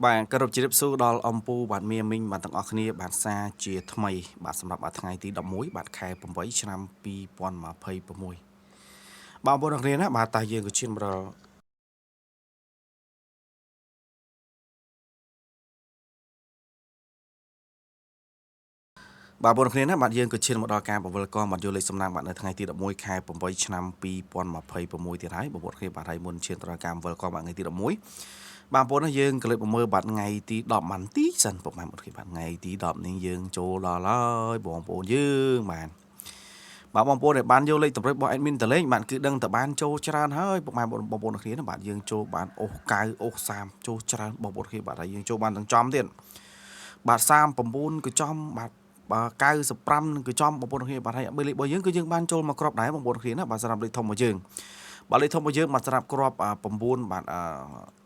បាទគោរពជម្រាបសួរដល់អំពូបាទមីមីងបាទទាំងអស់គ្នាបាទសាជាថ្មីបាទសម្រាប់ថ្ងៃទី11បាទខែ8ឆ្នាំ2026បាទបងប្អូនគ្នាណាបាទតាយើងក៏ឈានមកដល់បាទបងប្អូនគ្នាណាបាទយើងក៏ឈានមកដល់ការបង្វិលកងបាទយកលេខសំណាងបាទនៅថ្ងៃទី11ខែ8ឆ្នាំ2026ទៀតហើយបងប្អូនគ្នាបាទហើយមុនឈានទៅដល់ការបង្វិលកងបាទថ្ងៃទី11បាទបងប្អូនណាយើងក៏លើកមកមើលបាទថ្ងៃទី10បានទីសិនពុកម៉ែបងប្អូនគ្នាបាទថ្ងៃទី10នេះយើងចូលដល់ហើយបងប្អូនយើងបាទបងប្អូនដែលបានយកលេខតម្រុយរបស់ admin តលេងបាទគឺដឹងតែបានចូលច្រើនហើយពុកម៉ែបងប្អូនគ្នាណាបាទយើងចូលបានអូស9អូស30ចូលច្រើនបងប្អូនគ្នាបាទហើយយើងចូលបានទាំងចំទៀតបាទ39ក៏ចំបាទ95នឹងក៏ចំបងប្អូនគ្នាបាទហើយ3លេខរបស់យើងគឺយើងបានចូលមកគ្រាប់ដែរបងប្អូនគ្នាណាបាទសម្រាប់លេខធំរបស់យើងបាទលេខធំរបស់យើងបាទសម្រាប់គ្រាប់9បាទ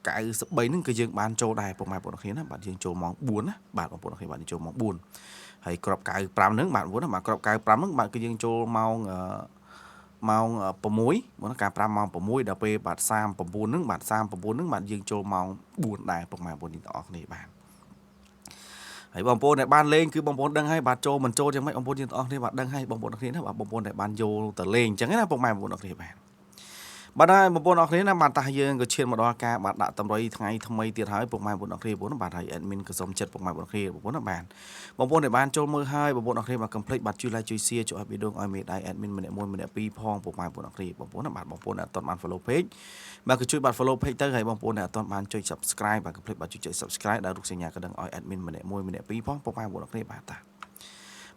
93នឹងគឺយើងបានចូលដែរពុកម៉ែបងប្អូនគ្នាណាបាទយើងចូលម៉ោង4ណាបាទបងប្អូនគ្នាបាទយើងចូលម៉ោង4ហើយគ្រាប់95ហ្នឹងបាទបងប្អូនណាបាទគ្រាប់95ហ្នឹងបាទគឺយើងចូលម៉ោង6មកការ5ម៉ោង6ដល់ពេលបាទ39ហ្នឹងបាទ39ហ្នឹងបាទយើងចូលម៉ោង4ដែរពុកម៉ែបងប្អូនទាំងអស់គ្នាបាទហើយបងប្អូនដែលបានលេងគឺបងប្អូនដឹងហើយបាទចូលមិនចូលយ៉ាងម៉េចបងប្អូនទាំងអស់គ្នាបាទដឹងហើយបងប្អូនគ្នាណាបាទបងប្អូនដែលបានយកទៅលេងអញ្ចឹងណាពុកម៉ែបងប្អូនគ្នាបាទបាទហើយបងប្អូនអរគ្នាណាបាទតាយើងក៏ឈានមកដល់ការបាទដាក់តម្រុយថ្ងៃថ្មីទៀតហើយពុកម៉ែបងប្អូនអរគ្នាបងបាទហើយ admin ក៏សូមចិត្តពុកម៉ែបងប្អូនបងប្អូនណាបាទបងប្អូនដែលបានចូលមើលហើយបងប្អូនអរគ្នាបាទកុំភ្លេចបាទជួយ like ជួយ share ជួយឲ្យវីដេអូឲ្យមេដៃ admin ម្នាក់មួយម្នាក់ពីរផងពុកម៉ែបងប្អូនអរគ្នាបងប្អូនណាបាទបងប្អូនដែលអត់ទាន់បាន follow page បាទក៏ជួយបាទ follow page ទៅហើយបងប្អូនដែលអត់ទាន់បានចុច subscribe បាទកុំភ្លេចបាទជួយចុច subscribe ដល់រូបសញ្ញាកណ្ដឹងឲ្យ admin ម្នាក់មួយម្នាក់ពីរផងពុកម៉ែបងប្អូនអរគ្នាបាទតា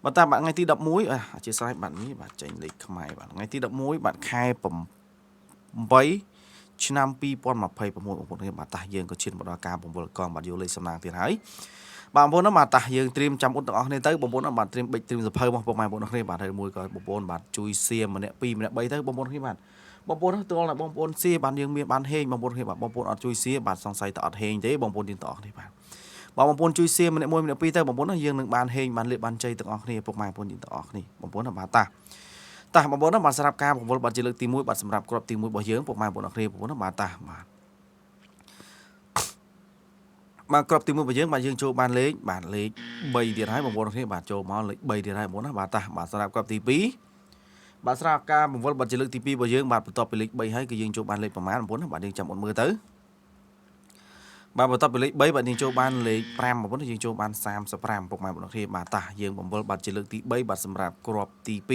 បាទតាមបាទថ្ងៃទី11អធិស្ឋានបាទនេះបាទចេញលេខខ្មែរបាទថ្ងៃទី11បាទខែ8ឆ្នាំ2026បងប្អូនគ្នាបាទតាយើងក៏ឈានមកដល់ការបង្វិលកងបាទយកលេខសំណាងទៀតហើយបងប្អូនណាបាទតាយើងត្រៀមចាំអ៊ុតទាំងអស់គ្នាទៅបងប្អូនណាបាទត្រៀមបិចត្រៀមសភៅមកពុកម៉ែបងប្អូនគ្នាបាទហើយមួយក៏បងប្អូនបាទជួយសៀមម្នាក់2ម្នាក់3ទៅបងប្អូនគ្នាបាទបងប្អូនទល់តែបងប្អូនសៀបាទយើងមានបានហេងបងប្អូនគ្នាបាទបងប្អូនអត់ជួយសៀបាទសង្ស័យតែអត់ហេងទេបងប្អូនយើងទាំងអស់គ្នាបាទបងប្អូនជួយសៀម្នាក់មួយម្នាក់ពីរទៅបងប្អូនណាយើងនឹងបានហេងបានលេបបានជ័យទាំងអស់គ្នាពុកម៉ែបងប្អូនយើងទាំងអស់គ្នាបងប្អូនណាបាទតាបងប្អូនណាបាទសម្រាប់ការបង្វិលបាទជាលើកទី1បាទសម្រាប់គ្រាប់ទី1របស់យើងពុកម៉ែបងប្អូនគ្នាបងប្អូនណាបាទតាបាទគ្រាប់ទី1របស់យើងបាទយើងចូលបានលេខបាទលេខ3ទៀតហើយបងប្អូនគ្នាបាទចូលមកលេខ3ទៀតហើយបងប្អូនណាបាទតាបាទសម្រាប់គ្រាប់ទី2បាទសម្រាប់ការបង្វិលបាទជាលើកទី2របស់យើងបាទបន្ទាប់ពីលេខ3ហើយគឺយើងចូលបានលេខប្រមាណបងប្អូនណាបាទយើងចាំអត់មើលទៅបាទបន្ទាប់ពីលេខ3បាទយើងចូលបានលេខ5បងប្អូនយើងចូលបាន35ពុកម៉ែបងប្អូនគ្នាបាទតាយើងបង្វិលបាទជាលើកទី3បាទសម្រាប់គ្រាប់ទី2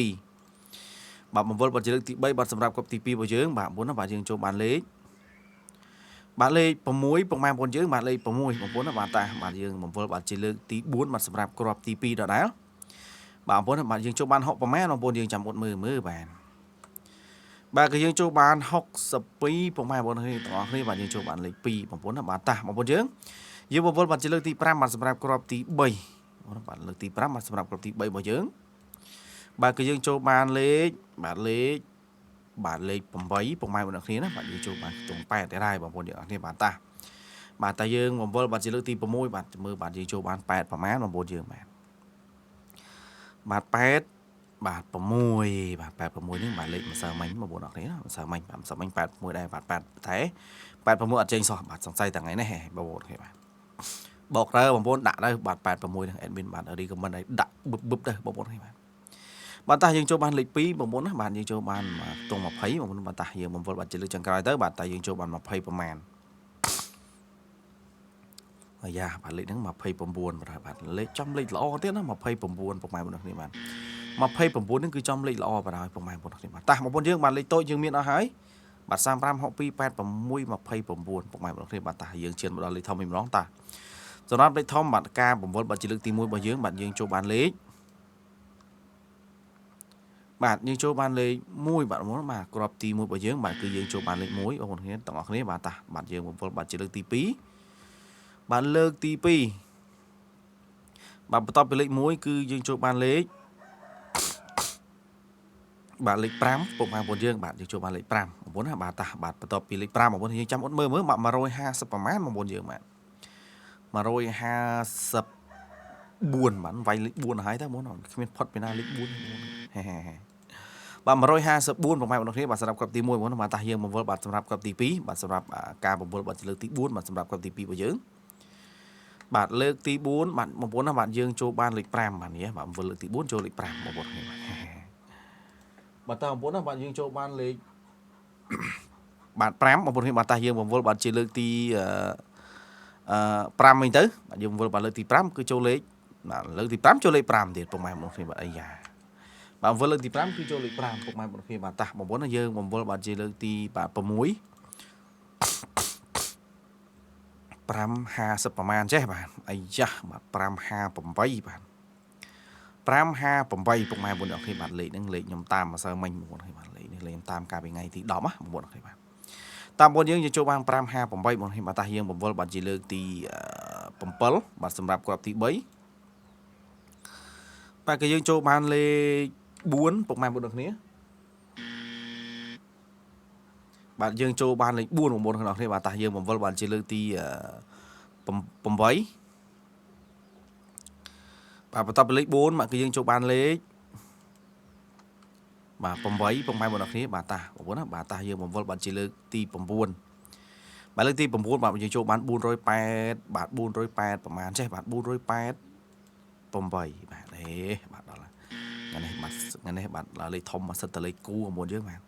បាទបង្វិលបាទជាលើកទី3បាទសម្រាប់គ្រាប់ទី2របស់យើងបាទបងប្អូនណាបាទយើងចូលបានលេខ6ពុកម៉ែបងប្អូនយើងបាទលេខ6បងប្អូនណាបាទតាបាទយើងបង្វិលបាទជាលើកទី4បាទសម្រាប់គ្រាប់ទី2ដដែលបាទបងប្អូនបាទយើងចូលបាន60ប្រមាណបងប្អូនយើងចាំអត់មើលបាទគឺយើងចូលបាន62ពុកម៉ែបងប្អូនទាំងអស់គ្នាបាទយើងចូលបានលេខ2បងប្អូនណាបាទតាបងប្អូនយើងបង្វិលបាទជាលើកទី5បាទសម្រាប់គ្រាប់ទី3បាទលើកទី5បាទសម្រាប់គ្រាប់ទី3របស់យើងបាទគឺយើងចូលបានលេខលេខ8ពុកម៉ែបងប្អូនគ្នាណាបាទយើងចូលបានខ្ទង់8ដែរហើយបងប្អូនយើងអរគ្នាបាទតាបាទតែយើងបង្វិលបាទជាលើកទី6បាទមើលបាទយើងចូលបាន8ប្រមាណបងប្អូនយើងបាទ8បាទ6បាទ8 6នេះបាទលេខម្សិលមិញបងប្អូនអរគ្នាម្សិលមិញបាទម្សិលមិញ8 6ដែរបាទ8តែ8 6អត់ចេញសោះបាទសង្ស័យតែថ្ងៃនេះបងប្អូនគ្នាបាទបោកទៅបងប្អូនដាក់ទៅបាទ8 6ហ្នឹង admin បាទរីខមមិនឲ្យដាក់បឹបទៅបងប្អូនគ្នាបាទតាយើងចូលបានលេខ2បងប្អូនណាបាទយើងចូលបានខ្ទង់20បងប្អូនបាទតាយើងបង្វិលបាទជាលើកចុងក្រោយទៅបាទតាយើងចូលបាន20ប្រមាណអាយ៉ាបាទលេខហ្នឹង29បាទលេខចំលេខល្អទៀតណា29ពុកម៉ែបងប្អូនគ្នាបាទ29ហ្នឹងគឺចំលេខល្អបាទហើយពុកម៉ែបងប្អូនគ្នាបាទតាបងប្អូនយើងបាទលេខតូចយើងមានអស់ហើយបាទ35 62 86 29ពុកម៉ែបងប្អូនគ្នាបាទតាយើងឈានមកដល់លេខធំវិញម្ដងតាសម្រាប់លេខធំបាទការបង្វិលបាទជាលើកទី1របស់យើងបាទយើងចូលបានលេខបាទយើងចូលបានលេខ1បាទបងប្អូនបាទគ្រាប់ទី1របស់យើងបាទគឺយើងចូលបានលេខ1បងប្អូនគ្នាទាំងអស់គ្នាបាទតាបាទយើងបង្វិលបាទជាលើកទី2បាទលើកទី2បាទបន្ទាប់ពីលេខ1គឺយើងចូលបានលេខបាទលេខ5ពុកម៉ែបងប្អូនយើងបាទយើងចូលបានលេខ5បងប្អូនណាបាទតាបាទបន្ទាប់ពីលេខ5បងប្អូនយើងចាំអត់មើលបាទ150ប្រមាណបងប្អូនយើងបាទ154បាទវាយលេខ4ហើយតើបងប្អូនគ្មានផុតពីណាលេខ4ហេបាទ154ពុកម៉ែបងប្អូនគ្នាបាទសម្រាប់គ្រាប់ទី1បងប្អូនបាទតាយើងបង្វិលបាទសម្រាប់គ្រាប់ទី2បាទសម្រាប់ការបង្វិលបាទលើកទី4បាទសម្រាប់គ្រាប់ទី2របស់យើង bạn lược tí 4 bạn một bốn là bạn dương cho ban lịch pram bạn nhé bạn vừa lược tí 4 cho lịch pram một bốn bạn ta một bốn là bạn dương cho ban lịch bạn pram một bốn bạn ta dương một bốn bạn chỉ lược tí pram mình tới bạn dương vừa bạn lược tí pram cứ cho lịch bạn lược tí pram cho lịch pram thì một mai một khi bạn ấy già bạn vừa lược tí pram cứ cho lịch pram một mai một khi bạn ta một bốn là dương một bốn bạn chỉ lược tí bạn bầm muối pram ha sậpประมาณ ចេះ បាទ អាយ៉ា បាទ 558 បាទ 558 ពុកម៉ែបងប្អូនអ្នកគ្នាបាទលេខហ្នឹងលេខខ្ញុំតាមម្សិលមិញបងប្អូនបាទលេខនេះលេខខ្ញុំតាមកាលពីថ្ងៃទី10ណាបងប្អូនគ្នាបាទតាមបងយើងចូលបាន558បងប្អូនគ្នាបាទតាយើងបង្វិលបាទជាលើកទី7បាទសម្រាប់គ្រាប់ទី3បាទក៏យើងចូលបានលេខ4ពុកម៉ែបងប្អូនគ្នាបាទយើងចូលបានលេខ4បងប្អូនគ្នាបាទតាយើងបង្វិលបាទជាលើកទី8បាទបន្តពីលេខ4បាទគឺយើងចូលបានលេខបាទ8ពុកម៉ែបងប្អូនគ្នាបាទតាបងប្អូនណាបាទតាយើងបង្វិលបាទជាលើកទី9បាទលើកទី9បាទយើងចូលបាន408បាទ408ប្រហែលចេះបាទ408 8បាទហេបាទដល់ថ្ងៃនេះបាទថ្ងៃនេះបាទលេខធំមកសិតតលេខគូបងប្អូនយើងបាទ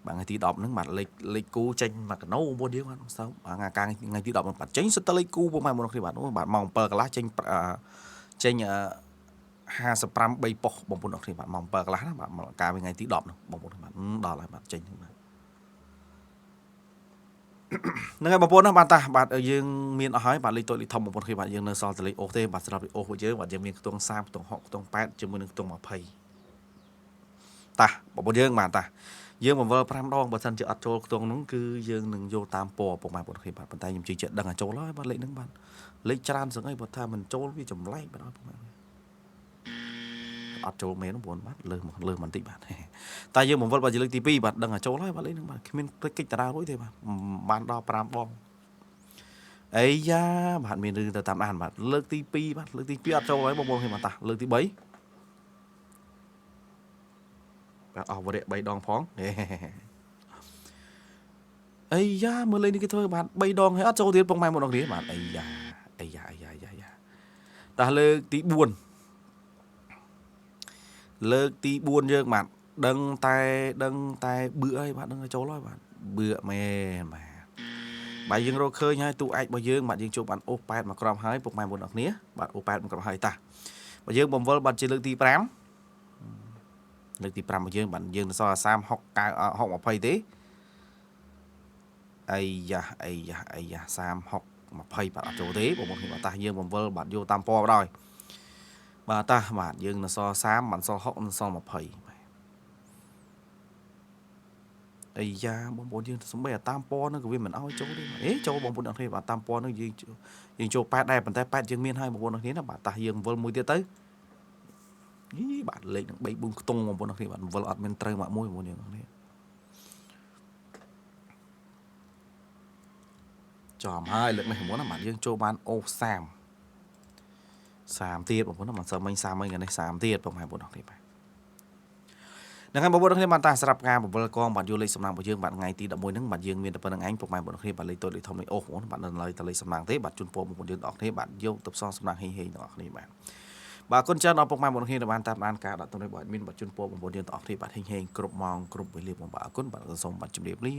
បាទថ្ងៃទី10ហ្នឹងបាទលេខគូចេញមកកណូបងប្អូនយើងបាទសើបាទថ្ងៃទី10ហ្នឹងបាទចេញសិតតលេខគូពុកម៉ែបងប្អូនគ្នាបាទបាទម៉ោង7កន្លះចេញ55 3ប៉ុសបងប្អូនអរគ្នាបាទម៉ោង7កន្លះណាបាទកាលពីថ្ងៃទី10នោះបងប្អូនបាទដល់ហើយបាទចេញហ្នឹងបាទហ្នឹងហើយបងប្អូនណាបាទតាបាទយើងមានអស់ហើយបាទលេខតូចលេខធំបងប្អូនគ្នាបាទយើងនៅសល់តែលេខអូសទេបាទសម្រាប់លេខអូសរបស់យើងបាទយើងមានខ្ទង់30ខ្ទង់60ខ្ទង់8ជាមួយនឹងខ្ទង់20តាបងប្អូនយើងបាទតាយើងបង្វិល5ដងបើសិនជាអត់ចូលខ្ទង់ហ្នឹងគឺយើងនឹងយកតាមពណ៌ពុកម៉ែបងប្អូនគ្នាបាទប៉ុន្តែខ្ញុំជឿជាក់ដឹងថាចូលហើយបាទលេខហ្នឹងបាទលេខច្រើនសឹងហើយបើថាមិនចូលវាចម្លែកបាទពុកម៉ែអត់ចូលមែនបងប្អូនបាទលើបន្តិចបាទតែយើងបង្វិលបាទជាលើកទី2បាទដឹងថាចូលហើយបាទលេខហ្នឹងបាទគ្មានកិច្ចតារារួចទេបាទបានដល់5បងអីយ៉ាបាទមានរឿងទៅតាមដានបាទលើកទី2បាទលើកទី2អត់ចូលហើយបងប្អូនគ្នាបាទតាលើកទី3បាទអស់វរៈ3ដងផងអីយ៉ាមើលលេខនេះគេធ្វើបាទ3ដងហើយអត់ចូលទៀតពុកម៉ែមកដងនេះបាទអីយ៉ាតាលើកទី4លើកទី4យើងបាទដឹងតែបឿហើយបាទដឹងតែចូលហើយបាទបឿមែនបាទយើងរកឃើញហើយទូអាចរបស់យើងបាទយើងជួបបានអូស8មកក្រោមហើយពុកម៉ែបងប្អូនគ្នាបាទអូស8មកក្រោមហើយតាបើយើងបំវិលបាទជាលើកទី5លើកទី5របស់យើងបាទយើងនៅសល់30 60 9 60 20ទេអីយ៉ា30 60 20បាទអត់ចូលទេបងប្អូនគ្នាបាទតាយើងបំវិលបាទយកតាមពណ៌បណ្ដោយបាទតាបាទយើងនៅសល់30បានសល់60នៅសល់20អីយ៉ាបងប្អូនយើងសំបីអាតាមពណ៌នោះក៏វាមិនអោយចូលទេអេចូលបងប្អូនអរគ្នាបាទតាមពណ៌នោះយើងចូល8ដែរប៉ុន្តែ8យើងមានហើយបងប្អូនអរគ្នាណាបាទតាយើងវិលមួយទៀតទៅយីបាទលេខនឹង3 4ខ្ទង់បងប្អូនអរគ្នាបាទវិលអត់មានត្រូវមកមួយបងប្អូនយើងអរគ្នាចំហើយលើកនេះបងប្អូនណាបាទយើងចូលបានអូស30ទៀតបងប្អូនណាមិនសើមិញ30មិញថ្ងៃនេះ30ទៀតបងប្អូនអរគ្នាបាទហ្នឹងហើយបងប្អូនគ្នាបានតាសម្រាប់ការបង្វិលកងបាទយកលេខសំណាងរបស់យើងបាទថ្ងៃទី11ហ្នឹងបាទយើងមានតែប៉ុណ្្នឹងឯងពុកម៉ែបងប្អូនគ្នាបាទលេខតូចលេខធំលេខអូសបងប្អូនបាទនៅឡើយតែលេខសំណាងទេបាទជូនពរបងប្អូនយើងទាំងអស់គ្នាបាទយកទៅផ្សងសំណាងហេងទាំងអស់គ្នាបាទបាទអរគុណច្រើនដល់ពុកម៉ែបងប្អូនគ្នាដែលបានតាមដានការដាក់ទុនរបស់អេដមីនបាទជូនពរបងប្អូនយើងទាំងអស់គ្នាបាទហេងគ្រប់ម៉ោងគ្រប់វេលាបងបាទអរគុណបាទសូមបាទជម្រាបលា